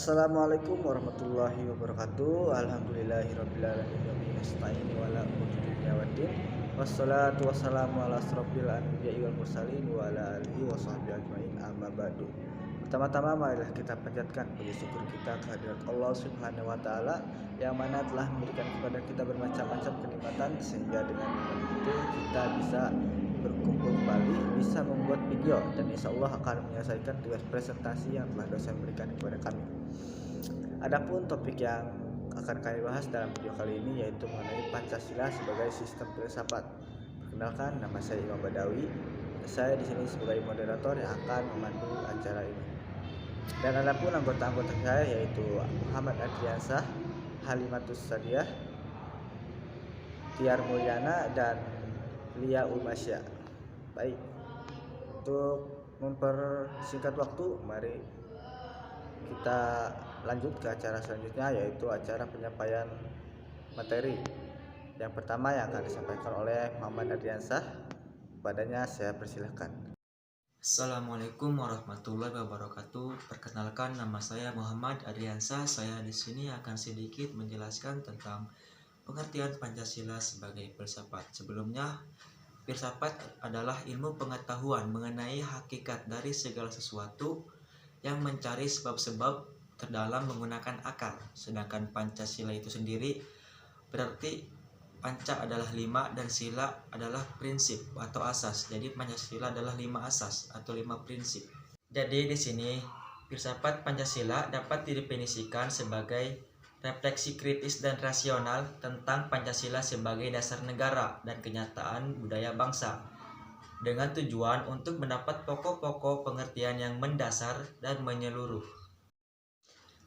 Assalamualaikum warahmatullahi wabarakatuh. Alhamdulillahirabbil alamin nasta'in wala dunya waddin. Wassalatu wassalamu ala asrofil anbiya'i wal mursalin wa ala alihi wa sahbihi ajmain amma ba'du. Pertama-tama marilah kita panjatkan puji syukur kita kehadirat Allah Subhanahu wa taala yang mana telah memberikan kepada kita bermacam-macam kenikmatan sehingga dengan nikmat itu kita bisa berkumpul kembali, bisa membuat video dan insya Allah akan menyelesaikan tugas presentasi yang telah dosen berikan kepada kami. Adapun topik yang akan kami bahas dalam video kali ini yaitu mengenai Pancasila sebagai sistem filsafat. Perkenalkan, nama saya Imam Badawi. Saya di sini sebagai moderator yang akan memandu acara ini. Dan adapun anggota-anggota saya yaitu Muhammad Adriansah, Halimatus Sadiah, Tiar Mulyana, dan Lia Ulmasya. Baik, untuk mempersingkat waktu, mari kita lanjut ke acara selanjutnya yaitu acara penyampaian materi. Yang pertama yang akan disampaikan oleh Muhammad Adriansah. Padanya saya persilahkan. Assalamualaikum warahmatullahi wabarakatuh. Perkenalkan, nama saya Muhammad Adriansah. Saya di sini akan sedikit menjelaskan tentang pengertian Pancasila sebagai filsafat. Sebelumnya, filsafat adalah ilmu pengetahuan mengenai hakikat dari segala sesuatu yang mencari sebab-sebab terdalam menggunakan akal. Sedangkan Pancasila itu sendiri berarti Panca adalah 5 dan sila adalah prinsip atau asas. Jadi Pancasila adalah 5 asas atau 5 prinsip. Jadi di sini filsafat Pancasila dapat didefinisikan sebagai refleksi kritis dan rasional tentang Pancasila sebagai dasar negara dan kenyataan budaya bangsa, dengan tujuan untuk mendapat pokok-pokok pengertian yang mendasar dan menyeluruh.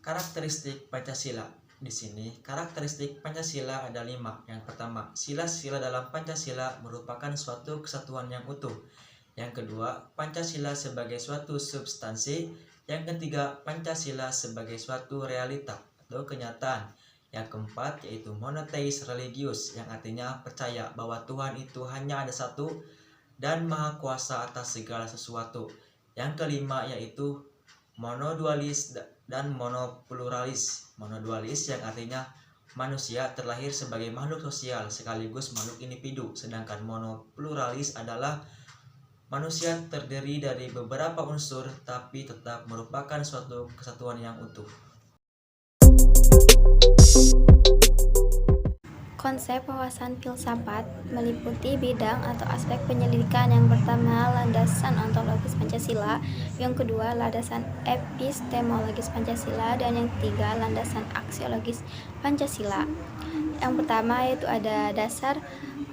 Karakteristik Pancasila. Di sini, karakteristik Pancasila ada 5. Yang pertama, sila-sila dalam Pancasila merupakan suatu kesatuan yang utuh. Yang kedua, Pancasila sebagai suatu substansi. Yang ketiga, Pancasila sebagai suatu realita atau kenyataan. Yang keempat, yaitu monoteis religius, yang artinya percaya bahwa Tuhan itu hanya ada satu dan maha kuasa atas segala sesuatu. Yang kelima, yaitu monodualis dan monopluralis. Monodualis yang artinya manusia terlahir sebagai makhluk sosial sekaligus makhluk individu, sedangkan monopluralis adalah manusia terdiri dari beberapa unsur tapi tetap merupakan suatu kesatuan yang utuh. Konsep wawasan filsafat meliputi bidang atau aspek penyelidikan. Yang pertama, landasan ontologis Pancasila, yang kedua, landasan epistemologis Pancasila, dan yang ketiga, landasan aksiologis Pancasila. Yang pertama yaitu ada dasar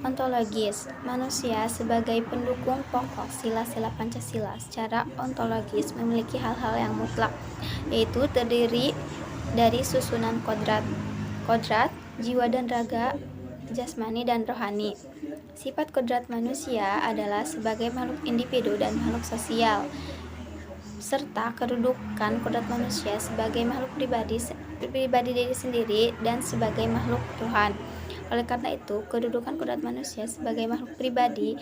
ontologis. Manusia sebagai pendukung pokok sila-sila Pancasila secara ontologis memiliki hal-hal yang mutlak, yaitu terdiri dari susunan kodrat, jiwa dan raga, jasmani dan rohani. Sifat kodrat manusia adalah sebagai makhluk individu dan makhluk sosial, serta kedudukan kodrat manusia sebagai makhluk pribadi diri sendiri dan sebagai makhluk Tuhan. Oleh karena itu, kedudukan kodrat manusia sebagai makhluk pribadi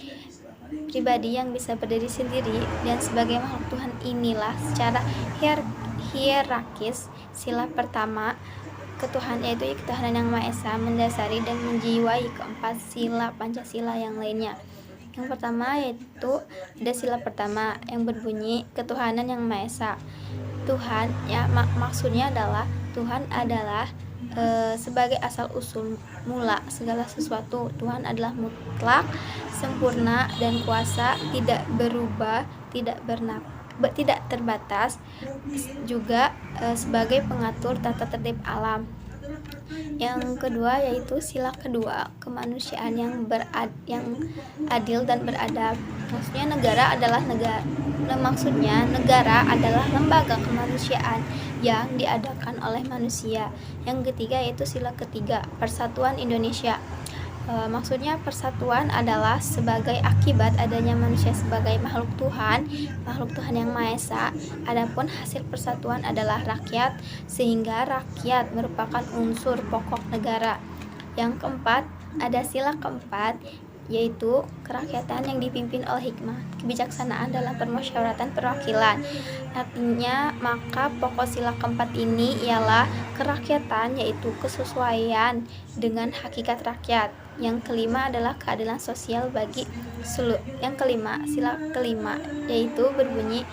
yang bisa berdiri sendiri dan sebagai makhluk Tuhan inilah secara hierarkis sila pertama ketuhanan, yaitu ketuhanan yang Maha Esa, mendasari dan menjiwai keempat sila Pancasila yang lainnya. Yang pertama yaitu ada sila pertama yang berbunyi ketuhanan yang Maha Esa. Tuhan ya maksudnya adalah Tuhan adalah sebagai asal usul mula segala sesuatu. Tuhan adalah mutlak, sempurna dan kuasa, tidak berubah, tidak terbatas, juga sebagai pengatur tata tertib alam. Yang kedua yaitu sila kedua, kemanusiaan yang adil dan beradab. Maksudnya negara adalah lembaga kemanusiaan yang diadakan oleh manusia. Yang ketiga yaitu sila ketiga, persatuan Indonesia. Maksudnya persatuan adalah sebagai akibat adanya manusia sebagai makhluk Tuhan yang Maha Esa. Adapun hasil persatuan adalah rakyat, sehingga rakyat merupakan unsur pokok negara. Yang keempat, ada sila keempat yaitu kerakyatan yang dipimpin oleh hikmah, kebijaksanaan dalam permusyawaratan perwakilan. Artinya, maka pokok sila keempat ini ialah kerakyatan, yaitu kesesuaian dengan hakikat rakyat. Yang kelima adalah keadilan sosial bagi seluruh. Yang kelima, sila kelima, yaitu berbunyi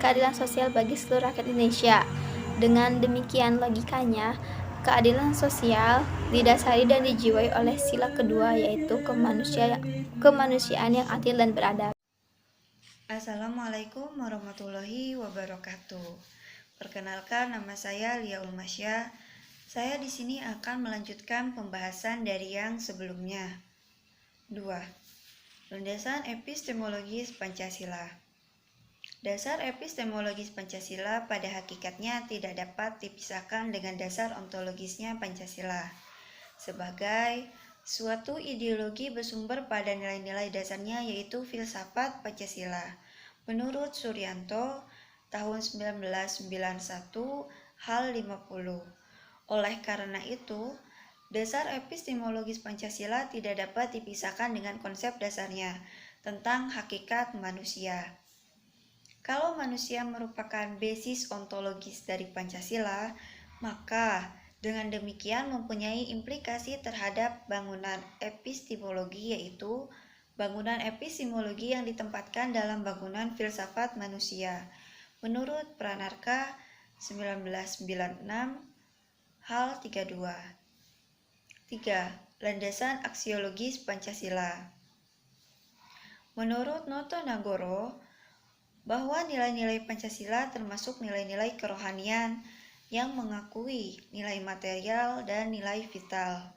keadilan sosial bagi seluruh rakyat Indonesia. Dengan demikian logikanya, keadilan sosial didasari dan dijiwai oleh sila kedua, yaitu kemanusiaan yang adil dan beradab. Assalamualaikum warahmatullahi wabarakatuh. Perkenalkan, nama saya Lia Ulmasya. Saya di sini akan melanjutkan pembahasan dari yang sebelumnya. 2. Landasan epistemologis Pancasila. Dasar epistemologis Pancasila pada hakikatnya tidak dapat dipisahkan dengan dasar ontologisnya Pancasila sebagai suatu ideologi bersumber pada nilai-nilai dasarnya, yaitu filsafat Pancasila. Menurut Suryanto, tahun 1991, hal 50. Oleh karena itu, dasar epistemologis Pancasila tidak dapat dipisahkan dengan konsep dasarnya tentang hakikat manusia. Kalau manusia merupakan basis ontologis dari Pancasila, maka dengan demikian mempunyai implikasi terhadap bangunan epistemologi, yaitu bangunan epistemologi yang ditempatkan dalam bangunan filsafat manusia. Menurut Pranarka 1996, hal 32. 3. Landasan aksiologis Pancasila. Menurut Noto Nagoro, bahwa nilai-nilai Pancasila termasuk nilai-nilai kerohanian yang mengakui nilai material dan nilai vital.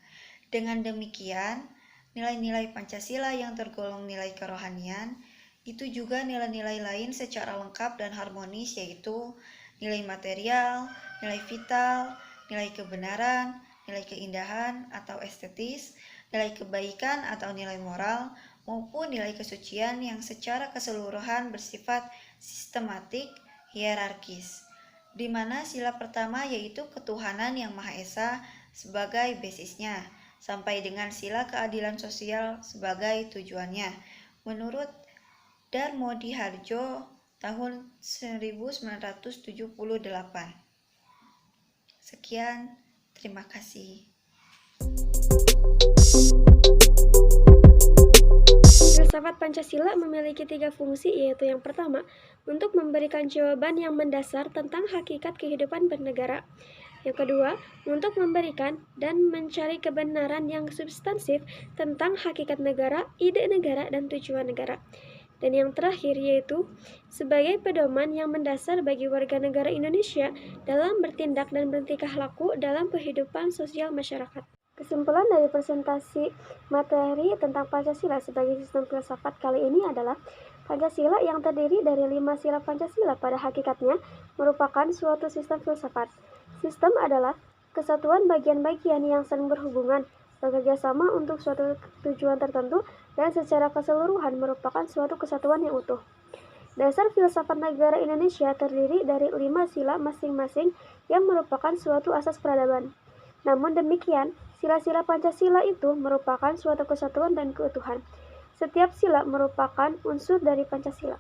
Dengan demikian, nilai-nilai Pancasila yang tergolong nilai kerohanian itu juga nilai-nilai lain secara lengkap dan harmonis, yaitu nilai material, nilai vital, nilai kebenaran, nilai keindahan atau estetis, nilai kebaikan atau nilai moral, maupun nilai kesucian yang secara keseluruhan bersifat sistematik, hierarkis, di mana sila pertama yaitu ketuhanan yang Maha Esa sebagai basisnya, sampai dengan sila keadilan sosial sebagai tujuannya, menurut Darmodihardjo tahun 1978. Sekian, terima kasih. Filsafat Pancasila memiliki 3 fungsi, yaitu yang pertama, untuk memberikan jawaban yang mendasar tentang hakikat kehidupan bernegara. Yang kedua, untuk memberikan dan mencari kebenaran yang substansif tentang hakikat negara, ide negara, dan tujuan negara. Dan yang terakhir yaitu sebagai pedoman yang mendasar bagi warga negara Indonesia dalam bertindak dan bertingkah laku dalam kehidupan sosial masyarakat. Kesimpulan dari presentasi materi tentang Pancasila sebagai sistem filsafat kali ini adalah Pancasila yang terdiri dari 5 sila Pancasila pada hakikatnya merupakan suatu sistem filsafat. Sistem adalah kesatuan bagian-bagian yang saling berhubungan, bekerja sama untuk suatu tujuan tertentu, dan secara keseluruhan merupakan suatu kesatuan yang utuh. Dasar filsafat negara Indonesia terdiri dari 5 sila masing-masing yang merupakan suatu asas peradaban. Namun demikian, sila-sila Pancasila itu merupakan suatu kesatuan dan keutuhan. Setiap sila merupakan unsur dari Pancasila.